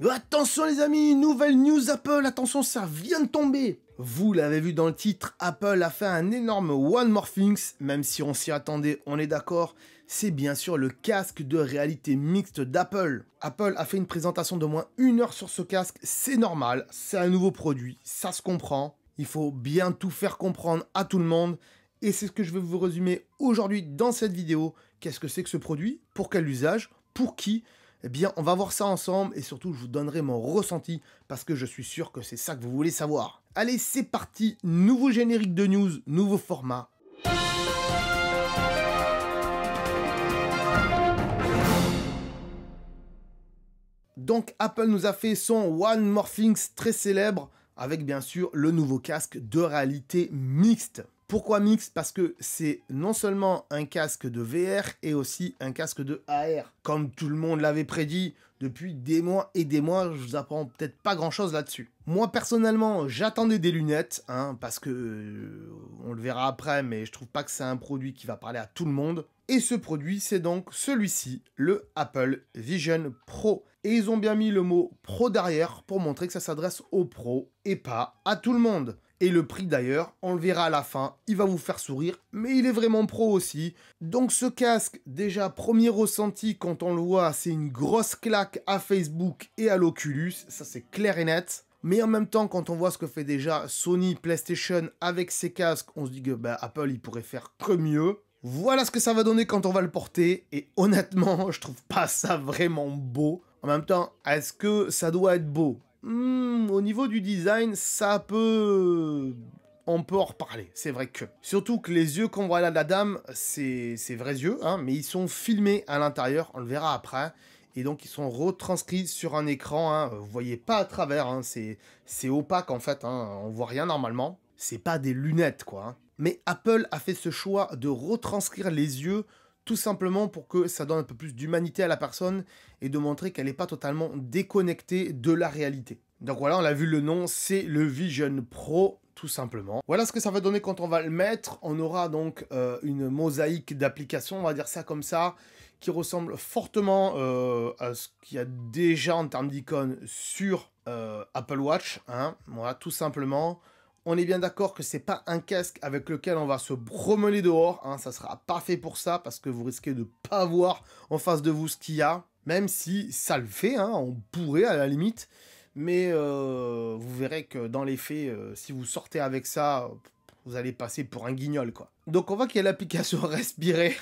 Attention les amis, nouvelle news Apple, attention ça vient de tomber. Vous l'avez vu dans le titre, Apple a fait un énorme One More Things, même si on s'y attendait, on est d'accord, c'est bien sûr le casque de réalité mixte d'Apple. Apple a fait une présentation de moins 1 heure sur ce casque, c'est normal, c'est un nouveau produit, ça se comprend. Il faut bien tout faire comprendre à tout le monde, et c'est ce que je vais vous résumer aujourd'hui dans cette vidéo. Qu'est-ce que c'est que ce produit? Pour quel usage? Pour qui? Eh bien, on va voir ça ensemble et surtout, je vous donnerai mon ressenti parce que je suis sûr que c'est ça que vous voulez savoir. Allez, c'est parti, nouveau générique de news, nouveau format. Donc, Apple nous a fait son One More Things très célèbre avec bien sûr le nouveau casque de réalité mixte. Pourquoi mixte? Parce que c'est non seulement un casque de VR et aussi un casque de AR. Comme tout le monde l'avait prédit depuis des mois et des mois, je vous apprends peut-être pas grand-chose là-dessus. Moi personnellement, j'attendais des lunettes, parce que on le verra après, mais je trouve pas que c'est un produit qui va parler à tout le monde. Et ce produit, c'est donc celui-ci, le Apple Vision Pro. Et ils ont bien mis le mot pro derrière pour montrer que ça s'adresse aux pros et pas à tout le monde. Et le prix d'ailleurs, on le verra à la fin, il va vous faire sourire, mais il est vraiment pro aussi. Donc ce casque, déjà premier ressenti quand on le voit, c'est une grosse claque à Facebook et à l'Oculus, ça c'est clair et net. Mais en même temps, quand on voit ce que fait déjà Sony PlayStation avec ses casques, on se dit que Apple il pourrait faire que mieux. Voilà ce que ça va donner quand on va le porter, et honnêtement, je trouve pas ça vraiment beau. En même temps, est-ce que ça doit être beau? Au niveau du design, ça peut... On peut en reparler, c'est vrai que. Surtout que les yeux qu'on voit là de la dame, c'est vrais yeux, mais ils sont filmés à l'intérieur, on le verra après. Et donc ils sont retranscrits sur un écran, vous voyez pas à travers, c'est opaque en fait, on voit rien normalement. C'est pas des lunettes quoi. Mais Apple a fait ce choix de retranscrire les yeux tout simplement pour que ça donne un peu plus d'humanité à la personne et de montrer qu'elle n'est pas totalement déconnectée de la réalité. Donc voilà, on a vu le nom, c'est le Vision Pro, tout simplement. Voilà ce que ça va donner quand on va le mettre. On aura donc une mosaïque d'applications, on va dire ça comme ça, qui ressemble fortement à ce qu'il y a déjà en termes d'icônes sur Apple Watch. Voilà, tout simplement. On est bien d'accord que c'est pas un casque avec lequel on va se promener dehors, ça sera pas fait pour ça, parce que vous risquez de pas voir en face de vous ce qu'il y a, même si ça le fait, on pourrait à la limite, mais vous verrez que dans les faits, si vous sortez avec ça, vous allez passer pour un guignol, quoi. Donc on voit qu'il y a l'application Respirer.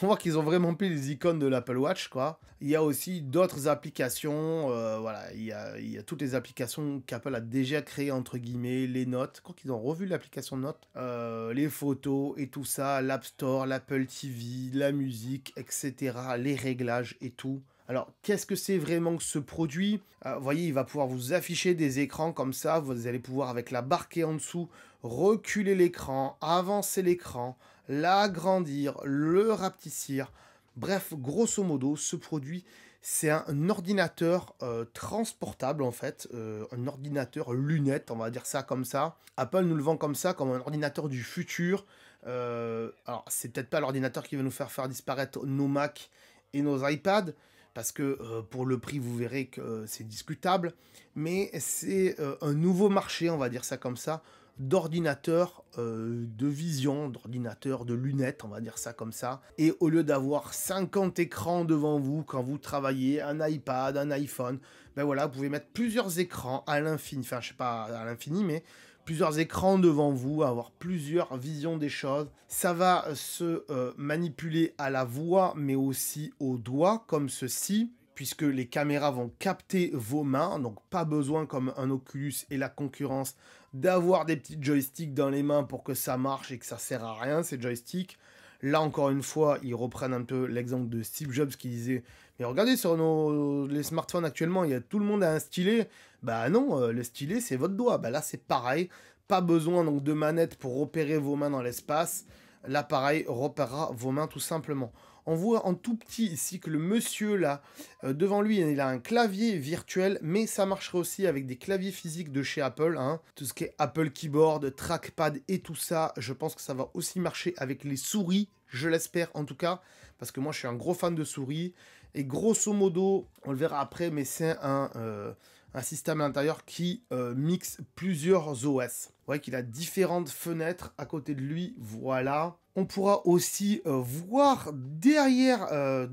On voit qu'ils ont vraiment pris les icônes de l'Apple Watch, quoi. Il y a aussi d'autres applications, voilà, il y a toutes les applications qu'Apple a déjà créées, entre guillemets, les notes. Je crois qu'ils ont revu l'application notes, les photos et tout ça, l'App Store, l'Apple TV, la musique, etc., les réglages et tout. Alors, qu'est-ce que c'est vraiment que ce produit? Vous voyez, il va pouvoir vous afficher des écrans comme ça. Vous allez pouvoir, avec la barre qui est en dessous, reculer l'écran, avancer l'écran, l'agrandir, le rapetissir. Bref, grosso modo, ce produit, c'est un ordinateur transportable, en fait. Un ordinateur lunette, on va dire ça comme ça. Apple nous le vend comme ça, comme un ordinateur du futur. Alors, c'est peut-être pas l'ordinateur qui va nous faire disparaître nos Mac et nos iPads, parce que pour le prix, vous verrez que c'est discutable, mais c'est un nouveau marché, on va dire ça comme ça, d'ordinateurs de vision, d'ordinateurs de lunettes, on va dire ça comme ça. Et au lieu d'avoir 50 écrans devant vous quand vous travaillez, un iPad, un iPhone, voilà, vous pouvez mettre plusieurs écrans à l'infini, enfin je sais pas à l'infini, mais plusieurs écrans devant vous, avoir plusieurs visions des choses. Ça va se manipuler à la voix, mais aussi au doigt, comme ceci, puisque les caméras vont capter vos mains, donc pas besoin, comme un Oculus et la concurrence, d'avoir des petits joysticks dans les mains pour que ça marche et que ça sert à rien, ces joysticks. Là, encore une fois, ils reprennent un peu l'exemple de Steve Jobs qui disait « Mais regardez, sur les smartphones actuellement, tout le monde a un stylet. » Bah non, le stylet, c'est votre doigt. Là, c'est pareil. Pas besoin donc de manette pour repérer vos mains dans l'espace. L'appareil repérera vos mains tout simplement. On voit en tout petit ici que le monsieur là, devant lui, il a un clavier virtuel, mais ça marcherait aussi avec des claviers physiques de chez Apple. Tout ce qui est Apple Keyboard, Trackpad et tout ça, je pense que ça va aussi marcher avec les souris, je l'espère en tout cas, parce que moi je suis un gros fan de souris. Et grosso modo, on le verra après, mais c'est un système à l'intérieur qui mixe plusieurs OS. Vous voyez qu'il a différentes fenêtres à côté de lui, voilà. On pourra aussi voir derrière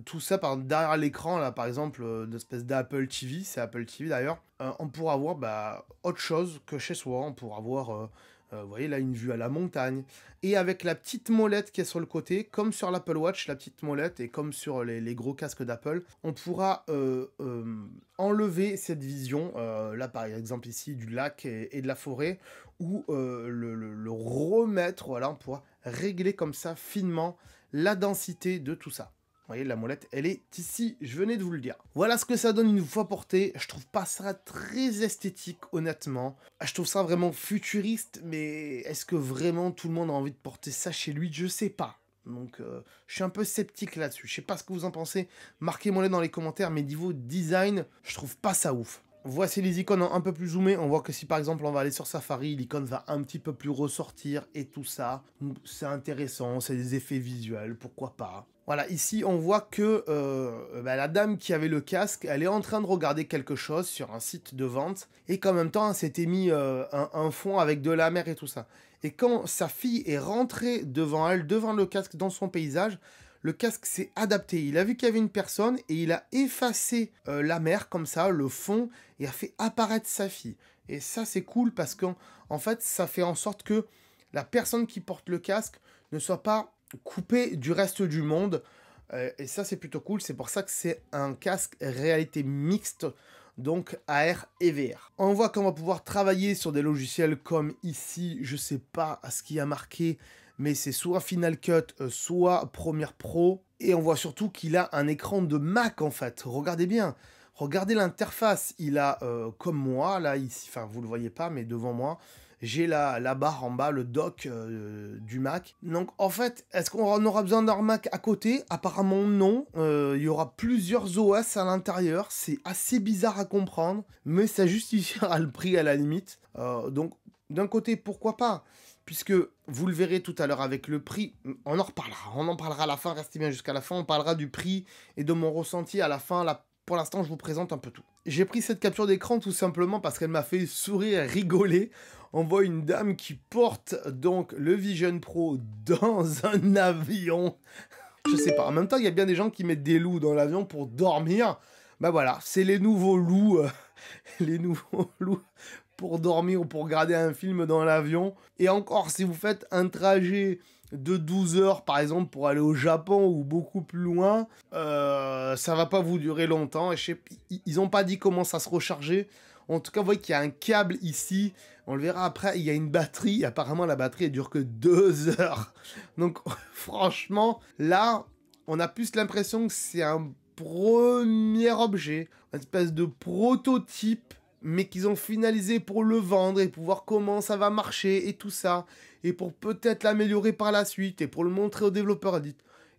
tout ça, derrière l'écran, là par exemple, d'espèce d'Apple TV, c'est Apple TV d'ailleurs, on pourra voir autre chose que chez soi, on pourra voir... vous voyez là une vue à la montagne. Et avec la petite molette qui est sur le côté, comme sur l'Apple Watch, la petite molette, et comme sur les gros casques d'Apple, on pourra enlever cette vision, là par exemple ici, du lac et de la forêt, ou le remettre, voilà, on pourra régler comme ça finement la densité de tout ça. Vous voyez, la molette, elle est ici, je venais de vous le dire. Voilà ce que ça donne une fois porté. Je trouve pas ça très esthétique, honnêtement. Je trouve ça vraiment futuriste, mais est-ce que vraiment tout le monde a envie de porter ça chez lui? Je sais pas. Donc, je suis un peu sceptique là-dessus. Je sais pas ce que vous en pensez. Marquez-moi-les dans les commentaires, mais niveau design, je trouve pas ça ouf. Voici les icônes un peu plus zoomées. On voit que si par exemple on va aller sur Safari, l'icône va un petit peu plus ressortir et tout ça. C'est intéressant, c'est des effets visuels, pourquoi pas. Voilà, ici on voit que la dame qui avait le casque, elle est en train de regarder quelque chose sur un site de vente. Et qu'en même temps, elle s'était mis un fond avec de la mer et tout ça. Et quand sa fille est rentrée devant elle, devant le casque, dans son paysage, le casque s'est adapté. Il a vu qu'il y avait une personne et il a effacé la mer comme ça, le fond, et a fait apparaître sa fille. Et ça, c'est cool parce qu'en fait, ça fait en sorte que la personne qui porte le casque ne soit pas coupée du reste du monde. Et ça, c'est plutôt cool. C'est pour ça que c'est un casque réalité mixte, donc AR et VR. On voit qu'on va pouvoir travailler sur des logiciels comme ici, je sais pas à ce qu'il y a marqué, mais c'est soit Final Cut, soit Premiere Pro. Et on voit surtout qu'il a un écran de Mac en fait. Regardez bien. Regardez l'interface. Il a, comme moi, là, ici, enfin, vous le voyez pas, mais devant moi, j'ai la barre en bas, le dock du Mac. Donc, en fait, est-ce qu'on aura besoin d'un Mac à côté? Apparemment, non. Il y aura plusieurs OS à l'intérieur. C'est assez bizarre à comprendre, mais ça justifiera le prix à la limite. Donc, d'un côté, pourquoi pas? Puisque vous le verrez tout à l'heure avec le prix, on en reparlera. On en parlera à la fin, restez bien jusqu'à la fin. On parlera du prix et de mon ressenti à la fin. Là, pour l'instant, je vous présente un peu tout. J'ai pris cette capture d'écran tout simplement parce qu'elle m'a fait sourire et rigoler. On voit une dame qui porte donc le Vision Pro dans un avion. Je sais pas, en même temps, il y a bien des gens qui mettent des loups dans l'avion pour dormir. Bah voilà, c'est les nouveaux loups, les nouveaux loups pour dormir ou pour regarder un film dans l'avion. Et encore, si vous faites un trajet de 12 heures, par exemple, pour aller au Japon ou beaucoup plus loin, ça va pas vous durer longtemps. Et ils ont pas dit comment ça se rechargeait. En tout cas, vous voyez qu'il y a un câble ici. On le verra après, il y a une batterie. Apparemment, la batterie, elle dure que 2 heures. Donc, franchement, là, on a plus l'impression que c'est un premier objet, une espèce de prototype, mais qu'ils ont finalisé pour le vendre et pour voir comment ça va marcher et tout ça, et pour peut-être l'améliorer par la suite, et pour le montrer aux développeurs,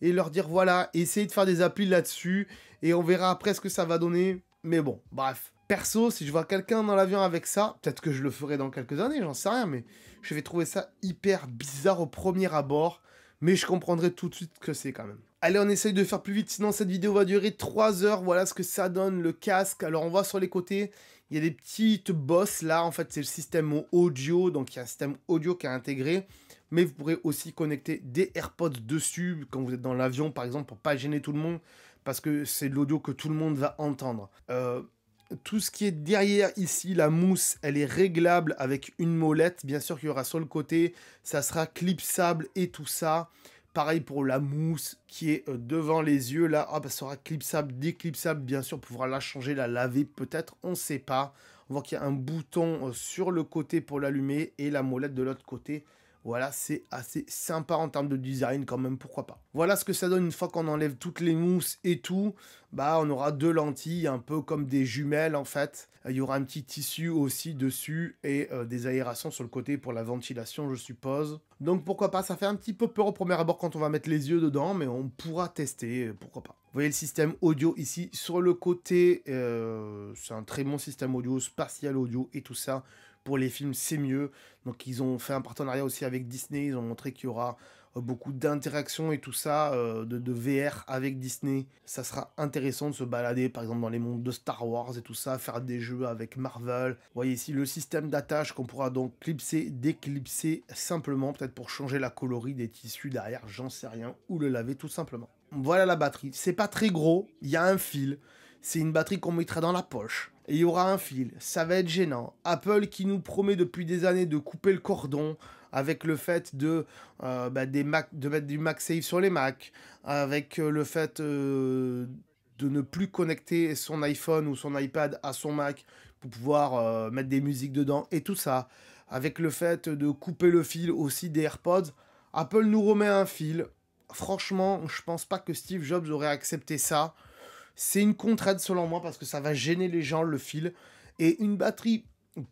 et leur dire voilà, essayez de faire des applis là-dessus, et on verra après ce que ça va donner. Mais bon, bref. Perso, si je vois quelqu'un dans l'avion avec ça, peut-être que je le ferai dans quelques années, j'en sais rien, mais je vais trouver ça hyper bizarre au premier abord, mais je comprendrai tout de suite que c'est quand même. Allez, on essaye de faire plus vite, sinon cette vidéo va durer 3 heures. Voilà ce que ça donne, le casque. Alors, on voit sur les côtés, il y a des petites bosses là. En fait, c'est le système audio. Donc, il y a un système audio qui est intégré. Mais vous pourrez aussi connecter des AirPods dessus quand vous êtes dans l'avion, par exemple, pour pas gêner tout le monde. Parce que c'est de l'audio que tout le monde va entendre. Tout ce qui est derrière ici, la mousse, elle est réglable avec une molette. Bien sûr qu'il y aura sur le côté. Ça sera clipsable et tout ça. Pareil pour la mousse qui est devant les yeux, là, ça sera clipsable, déclipsable, bien sûr, pour pouvoir la changer, la laver, peut-être, on ne sait pas. On voit qu'il y a un bouton sur le côté pour l'allumer et la molette de l'autre côté. Voilà, c'est assez sympa en termes de design quand même, pourquoi pas. Voilà ce que ça donne une fois qu'on enlève toutes les mousses et tout. Bah, on aura 2 lentilles, un peu comme des jumelles en fait. Il y aura un petit tissu aussi dessus et des aérations sur le côté pour la ventilation, je suppose. Donc pourquoi pas, ça fait un petit peu peur au premier abord quand on va mettre les yeux dedans, mais on pourra tester, pourquoi pas. Vous voyez le système audio ici sur le côté, c'est un très bon système audio, spatial audio et tout ça. Pour les films, c'est mieux. Donc, ils ont fait un partenariat aussi avec Disney. Ils ont montré qu'il y aura beaucoup d'interactions et tout ça, de VR avec Disney. Ça sera intéressant de se balader, par exemple, dans les mondes de Star Wars et tout ça, faire des jeux avec Marvel. Vous voyez ici le système d'attache qu'on pourra donc clipser, déclipser simplement, peut-être pour changer la coloris des tissus derrière, j'en sais rien, ou le laver tout simplement. Voilà la batterie. C'est pas très gros, il y a un fil. C'est une batterie qu'on mettra dans la poche. Et il y aura un fil. Ça va être gênant. Apple qui nous promet depuis des années de couper le cordon avec le fait de, de mettre du MagSafe sur les Mac, avec le fait de ne plus connecter son iPhone ou son iPad à son Mac pour pouvoir mettre des musiques dedans et tout ça, avec le fait de couper le fil aussi des AirPods. Apple nous remet un fil. Franchement, je pense pas que Steve Jobs aurait accepté ça. C'est une contrainte selon moi parce que ça va gêner les gens le fil. Et une batterie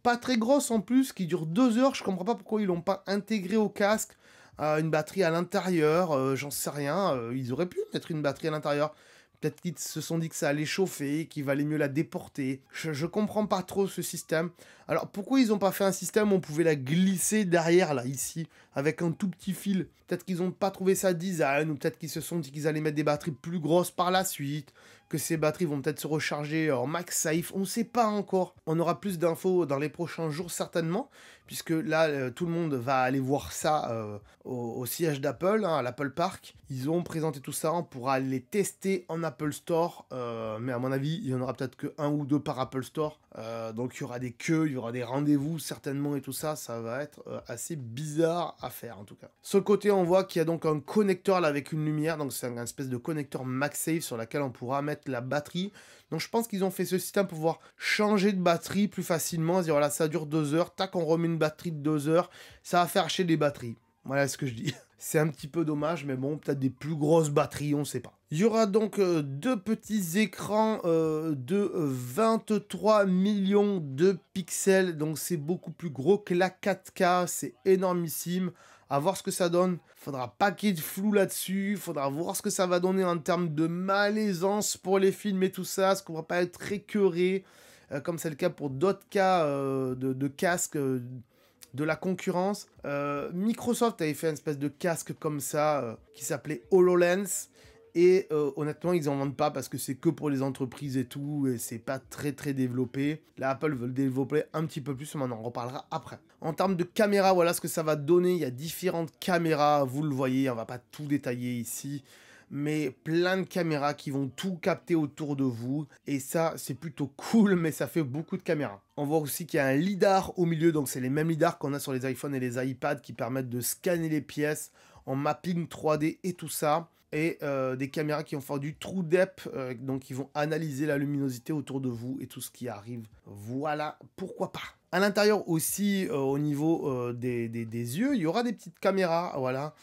pas très grosse en plus qui dure 2 heures. Je comprends pas pourquoi ils l'ont pas intégré au casque. Une batterie à l'intérieur, j'en sais rien. Ils auraient pu mettre une batterie à l'intérieur. Peut-être qu'ils se sont dit que ça allait chauffer, qu'il valait mieux la déporter. Je comprends pas trop ce système. Alors pourquoi ils n'ont pas fait un système où on pouvait la glisser derrière là, ici, avec un tout petit fil? Peut-être qu'ils n'ont pas trouvé ça design, ou peut-être qu'ils se sont dit qu'ils allaient mettre des batteries plus grosses par la suite, que ces batteries vont peut-être se recharger en MagSafe, on ne sait pas encore. On aura plus d'infos dans les prochains jours certainement, puisque là, tout le monde va aller voir ça au siège d'Apple, à l'Apple Park. Ils ont présenté tout ça, on pourra les tester en Apple Store, mais à mon avis, il y en aura peut-être que 1 ou 2 par Apple Store. Donc il y aura des queues, il y aura des rendez-vous certainement et tout ça, ça va être assez bizarre à faire en tout cas. Sur le côté, on voit qu'il y a donc un connecteur là avec une lumière, donc c'est un espèce de connecteur MagSafe sur laquelle on pourra mettre la batterie. Donc je pense qu'ils ont fait ce système pour pouvoir changer de batterie plus facilement, dire voilà ça dure 2 heures, tac on remet une batterie de 2 heures, ça va faire acheter des batteries. Voilà ce que je dis. C'est un petit peu dommage, mais bon, peut-être des plus grosses batteries, on sait pas. Il y aura donc 2 petits écrans de 23 millions de pixels, donc c'est beaucoup plus gros que la 4K, c'est énormissime. À voir ce que ça donne. Faudra pas qu'il y ait de flou là-dessus. Faudra voir ce que ça va donner en termes de malaisance pour les films et tout ça. Ce qu'on va pas être écœuré, comme c'est le cas pour d'autres cas de casques de la concurrence. Microsoft avait fait une espèce de casque comme ça qui s'appelait HoloLens. Et honnêtement, ils en vendent pas parce que c'est que pour les entreprises et tout, et c'est pas très très développé. Là, Apple veut le développer un petit peu plus, mais on en reparlera après. En termes de caméra, voilà ce que ça va donner. Il y a différentes caméras, vous le voyez, on va pas tout détailler ici, mais plein de caméras qui vont tout capter autour de vous. Et ça, c'est plutôt cool, mais ça fait beaucoup de caméras. On voit aussi qu'il y a un lidar au milieu, donc c'est les mêmes lidars qu'on a sur les iPhones et les iPads qui permettent de scanner les pièces en mapping 3D et tout ça. Et des caméras qui vont faire du true depth, donc qui vont analyser la luminosité autour de vous et tout ce qui arrive. Voilà, pourquoi pas. À l'intérieur aussi, au niveau des yeux, il y aura des petites caméras, voilà.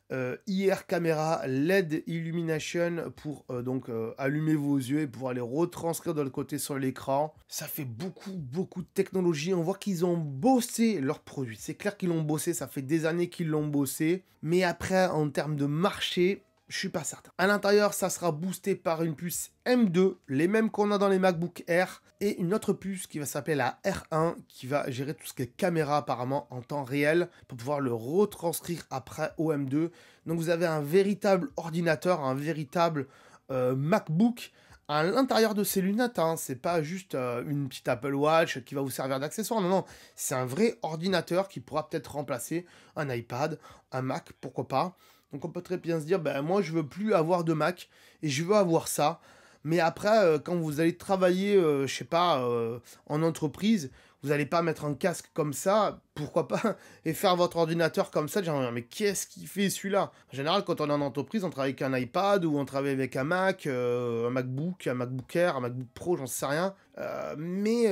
IR caméra, LED illumination pour donc allumer vos yeux et pouvoir les retranscrire de l'autre côté sur l'écran. Ça fait beaucoup de technologie. On voit qu'ils ont bossé leurs produits. C'est clair qu'ils l'ont bossé, ça fait des années qu'ils l'ont bossé. Mais après, en termes de marché, je suis pas certain. À l'intérieur, ça sera boosté par une puce M2, les mêmes qu'on a dans les MacBook Air, et une autre puce qui va s'appeler la R1, qui va gérer tout ce qui est caméra apparemment en temps réel, pour pouvoir le retranscrire après au M2. Donc vous avez un véritable ordinateur, un véritable MacBook à l'intérieur de ces lunettes, hein. C'est pas juste une petite Apple Watch qui va vous servir d'accessoire, non, c'est un vrai ordinateur qui pourra peut-être remplacer un iPad, un Mac, pourquoi pas. Donc on peut très bien se dire, ben moi je veux plus avoir de Mac et je veux avoir ça. Mais après, quand vous allez travailler, je sais pas, en entreprise, vous n'allez pas mettre un casque comme ça, pourquoi pas, et faire votre ordinateur comme ça, genre, mais qu'est-ce qu'il fait celui-là? En général, quand on est en entreprise, on travaille avec un iPad ou on travaille avec un Mac, un MacBook, un MacBook Air, un MacBook Pro, j'en sais rien. Mais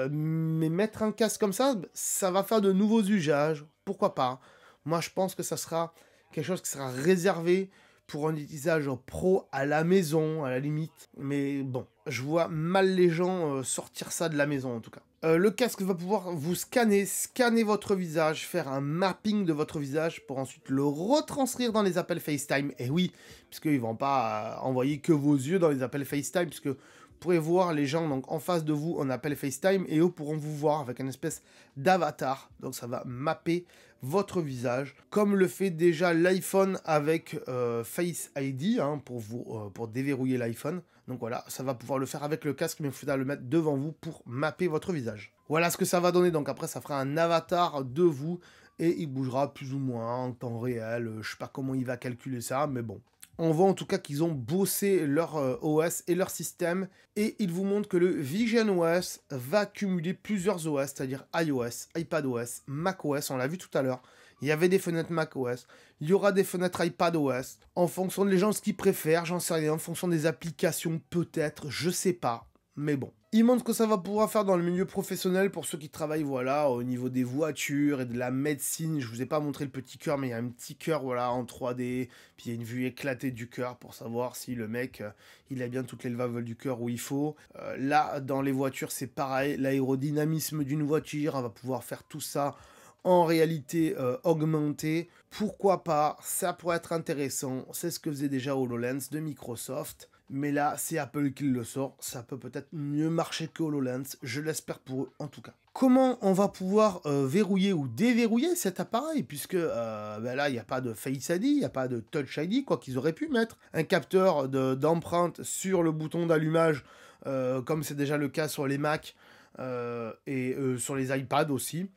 mettre un casque comme ça va faire de nouveaux usages, pourquoi pas. Moi, je pense que ça sera quelque chose qui sera réservé pour un usage pro à la maison, à la limite. Mais bon, je vois mal les gens sortir ça de la maison, en tout cas. Le casque va pouvoir vous scanner votre visage, faire un mapping de votre visage pour ensuite le retranscrire dans les appels FaceTime. Et oui, puisqu'ils ne vont pas envoyer que vos yeux dans les appels FaceTime, puisque Vous pourrez voir les gens donc en face de vous, on appelle FaceTime, et eux pourront vous voir avec une espèce d'avatar. Donc ça va mapper votre visage, comme le fait déjà l'iPhone avec Face ID, hein, pour déverrouiller l'iPhone. Donc voilà, ça va pouvoir le faire avec le casque, mais il faudra le mettre devant vous pour mapper votre visage. Voilà ce que ça va donner. Donc après, ça fera un avatar de vous, et il bougera plus ou moins en temps réel. Je sais pas comment il va calculer ça, mais bon. On voit en tout cas qu'ils ont bossé leur OS et leur système, et ils vous montrent que le Vision OS va cumuler plusieurs OS, c'est-à-dire iOS, iPadOS, macOS, on l'a vu tout à l'heure. Il y avait des fenêtres macOS, il y aura des fenêtres iPadOS, en fonction de les gens ce qu'ils préfèrent, j'en sais rien, en fonction des applications peut-être, je sais pas, mais bon. Il montre ce que ça va pouvoir faire dans le milieu professionnel pour ceux qui travaillent, voilà, au niveau des voitures et de la médecine. Je vous ai pas montré le petit cœur, mais il y a un petit cœur, voilà, en 3D. Puis il y a une vue éclatée du cœur pour savoir si le mec, il a bien toutes les valvules du cœur où il faut. Là, dans les voitures, c'est pareil. L'aérodynamisme d'une voiture, on va pouvoir faire tout ça en réalité augmentée. Pourquoi pas? Ça pourrait être intéressant. C'est ce que faisait déjà HoloLens de Microsoft. Mais là, c'est Apple qui le sort. Ça peut peut-être mieux marcher que HoloLens. Je l'espère pour eux, en tout cas. Comment on va pouvoir verrouiller ou déverrouiller cet appareil? Puisque là, il n'y a pas de Face ID, il n'y a pas de Touch ID, quoi qu'ils auraient pu mettre. Un capteur d'empreinte sur le bouton d'allumage, comme c'est déjà le cas sur les Mac et sur les iPads aussi.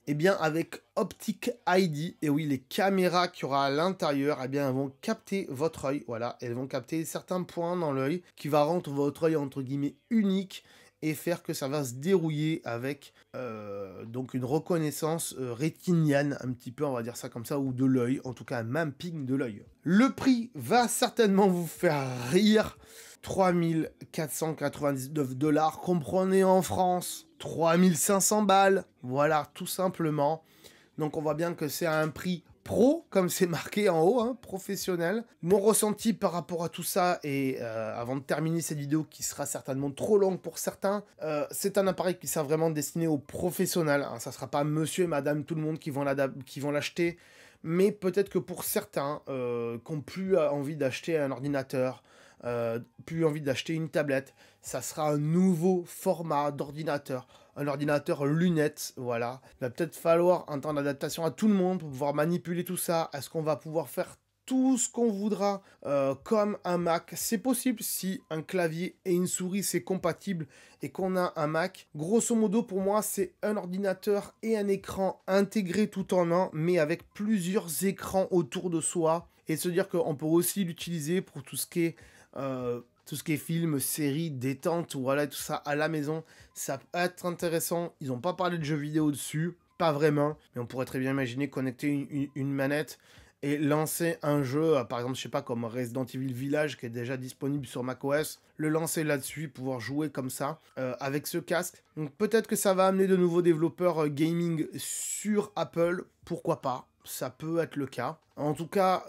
Et bien avec Optic ID, et oui, les caméras qu'il y aura à l'intérieur, eh bien elles vont capter votre œil, voilà, elles vont capter certains points dans l'œil qui va rendre votre œil entre guillemets unique et faire que ça va se dérouiller avec donc une reconnaissance rétinienne, un petit peu, on va dire ça comme ça, ou de l'œil, en tout cas un mapping de l'œil. Le prix va certainement vous faire rire. 3499 $, comprenez en France, 3500 balles, voilà, tout simplement. Donc on voit bien que c'est à un prix pro, comme c'est marqué en haut, hein, professionnel. Mon ressenti par rapport à tout ça, et avant de terminer cette vidéo qui sera certainement trop longue pour certains, c'est un appareil qui sera vraiment destiné aux professionnels, hein. Ça ne sera pas monsieur et madame tout le monde qui vont l'acheter, mais peut-être que pour certains qui n'ont plus envie d'acheter un ordinateur, plus envie d'acheter une tablette, ça sera un nouveau format d'ordinateur, un ordinateur lunettes, voilà. Il va peut-être falloir un temps d'adaptation à tout le monde pour pouvoir manipuler tout ça. Est-ce qu'on va pouvoir faire tout ce qu'on voudra comme un Mac? C'est possible si un clavier et une souris c'est compatible et qu'on a un Mac. Grosso modo, pour moi, c'est un ordinateur et un écran intégrés tout en un, mais avec plusieurs écrans autour de soi, et se dire qu'on peut aussi l'utiliser pour tout ce qui est film, série, détente, voilà, tout ça à la maison. Ça peut être intéressant. Ils n'ont pas parlé de jeux vidéo dessus, pas vraiment, mais on pourrait très bien imaginer connecter une manette et lancer un jeu, par exemple, je sais pas, comme Resident Evil Village, qui est déjà disponible sur macOS, le lancer là-dessus, pouvoir jouer comme ça, avec ce casque. Donc peut-être que ça va amener de nouveaux développeurs gaming sur Apple, pourquoi pas, ça peut être le cas. En tout cas,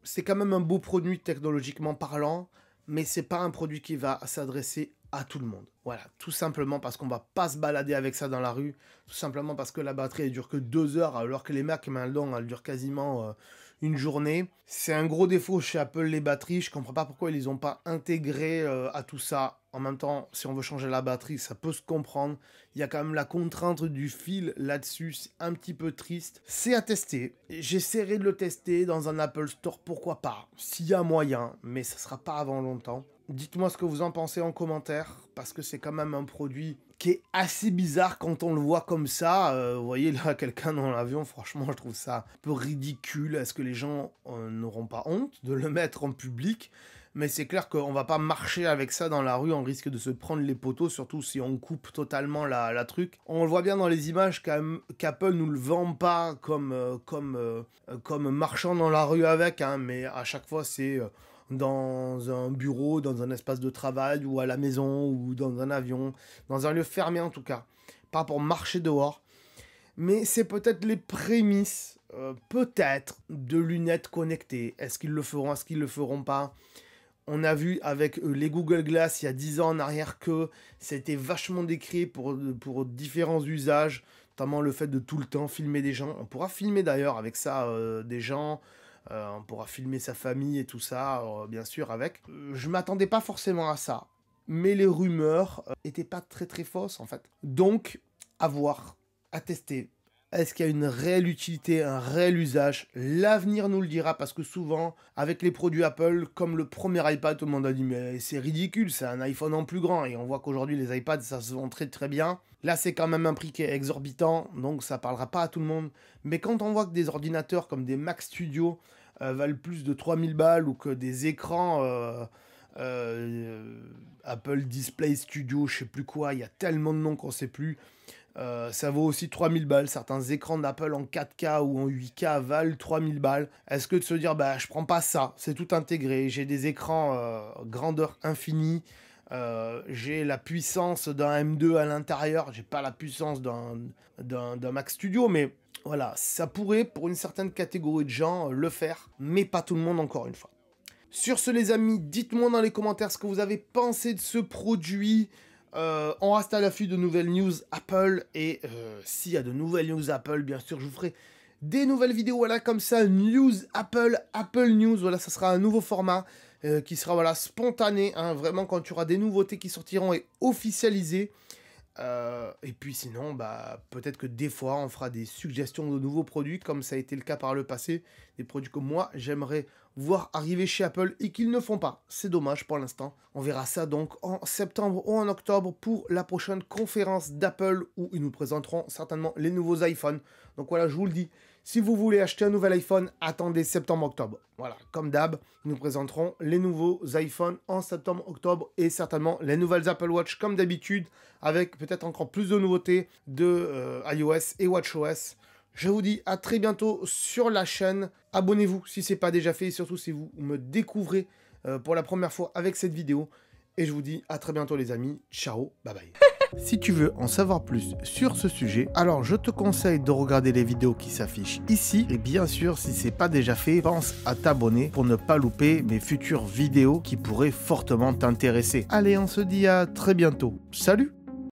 c'est quand même un beau produit technologiquement parlant, mais c'est pas un produit qui va s'adresser à tout le monde. Voilà, tout simplement parce qu'on va pas se balader avec ça dans la rue, tout simplement parce que la batterie elle dure que 2 heures, alors que les Mac maintenant elle dure quasiment une journée. C'est un gros défaut chez Apple, les batteries. Je comprends pas pourquoi ils les ont pas intégrées à tout ça. En même temps, si on veut changer la batterie, ça peut se comprendre. Il y a quand même la contrainte du fil là-dessus, c'est un petit peu triste. C'est à tester. J'essaierai de le tester dans un Apple Store, pourquoi pas, s'il y a moyen, mais ça sera pas avant longtemps. Dites-moi ce que vous en pensez en commentaire, parce que c'est quand même un produit qui est assez bizarre quand on le voit comme ça. Vous voyez là, quelqu'un dans l'avion, franchement, je trouve ça un peu ridicule. Est-ce que les gens n'auront pas honte de le mettre en public? Mais c'est clair qu'on va pas marcher avec ça dans la rue, on risque de se prendre les poteaux, surtout si on coupe totalement la truc. On le voit bien dans les images qu'Apple nous le vend pas comme marchant dans la rue avec, hein, mais à chaque fois c'est dans un bureau, dans un espace de travail, ou à la maison, ou dans un avion, dans un lieu fermé en tout cas, pas pour marcher dehors. Mais c'est peut-être les prémices, peut-être, de lunettes connectées. Est-ce qu'ils le feront, est-ce qu'ils le feront pas? On a vu avec les Google Glass il y a 10 ans en arrière que c'était vachement décrit pour différents usages, notamment le fait de tout le temps filmer des gens. On pourra filmer d'ailleurs avec ça des gens, on pourra filmer sa famille et tout ça, bien sûr avec. Je m'attendais pas forcément à ça. mais les rumeurs n'étaient pas très fausses en fait. Donc, à voir, à tester. Est-ce qu'il y a une réelle utilité, un réel usage? L'avenir nous le dira, parce que souvent, avec les produits Apple, comme le premier iPad, tout le monde a dit mais c'est ridicule, c'est un iPhone en plus grand. Et on voit qu'aujourd'hui les iPads, ça se vend très bien. Là, c'est quand même un prix qui est exorbitant, donc ça parlera pas à tout le monde. Mais quand on voit que des ordinateurs comme des Mac Studio valent plus de 3000 balles, ou que des écrans Apple Display Studio, je sais plus quoi, il y a tellement de noms qu'on sait plus. Ça vaut aussi 3000 balles. Certains écrans d'Apple en 4K ou en 8K valent 3000 balles. Est-ce que de se dire, bah je prends pas ça, c'est tout intégré, j'ai des écrans grandeur infinie, j'ai la puissance d'un M2 à l'intérieur, j'ai pas la puissance d'un Mac Studio, mais voilà, ça pourrait pour une certaine catégorie de gens le faire, mais pas tout le monde encore une fois. Sur ce les amis, dites-moi dans les commentaires ce que vous avez pensé de ce produit. On reste à l'affût de nouvelles news Apple, et s'il y a de nouvelles news Apple, bien sûr, je vous ferai des nouvelles vidéos, voilà, comme ça, news Apple, Apple News, voilà, ça sera un nouveau format qui sera, voilà, spontané, hein, vraiment, quand il y aura des nouveautés qui sortiront et officialisées. Et puis sinon, bah, peut-être que des fois, on fera des suggestions de nouveaux produits, comme ça a été le cas par le passé, des produits que moi, j'aimerais voir arriver chez Apple et qu'ils ne font pas. C'est dommage pour l'instant. On verra ça donc en septembre ou en octobre pour la prochaine conférence d'Apple, où ils nous présenteront certainement les nouveaux iPhones. Donc voilà, je vous le dis, si vous voulez acheter un nouvel iPhone, attendez septembre-octobre. Voilà, comme d'hab, ils nous présenteront les nouveaux iPhones en septembre-octobre, et certainement les nouvelles Apple Watch comme d'habitude, avec peut-être encore plus de nouveautés de iOS et WatchOS. Je vous dis à très bientôt sur la chaîne. Abonnez-vous si ce n'est pas déjà fait, et surtout si vous me découvrez pour la première fois avec cette vidéo. Et je vous dis à très bientôt les amis. Ciao, bye bye. Si tu veux en savoir plus sur ce sujet, alors je te conseille de regarder les vidéos qui s'affichent ici. Et bien sûr, si ce n'est pas déjà fait, pense à t'abonner pour ne pas louper mes futures vidéos qui pourraient fortement t'intéresser. Allez, on se dit à très bientôt. Salut!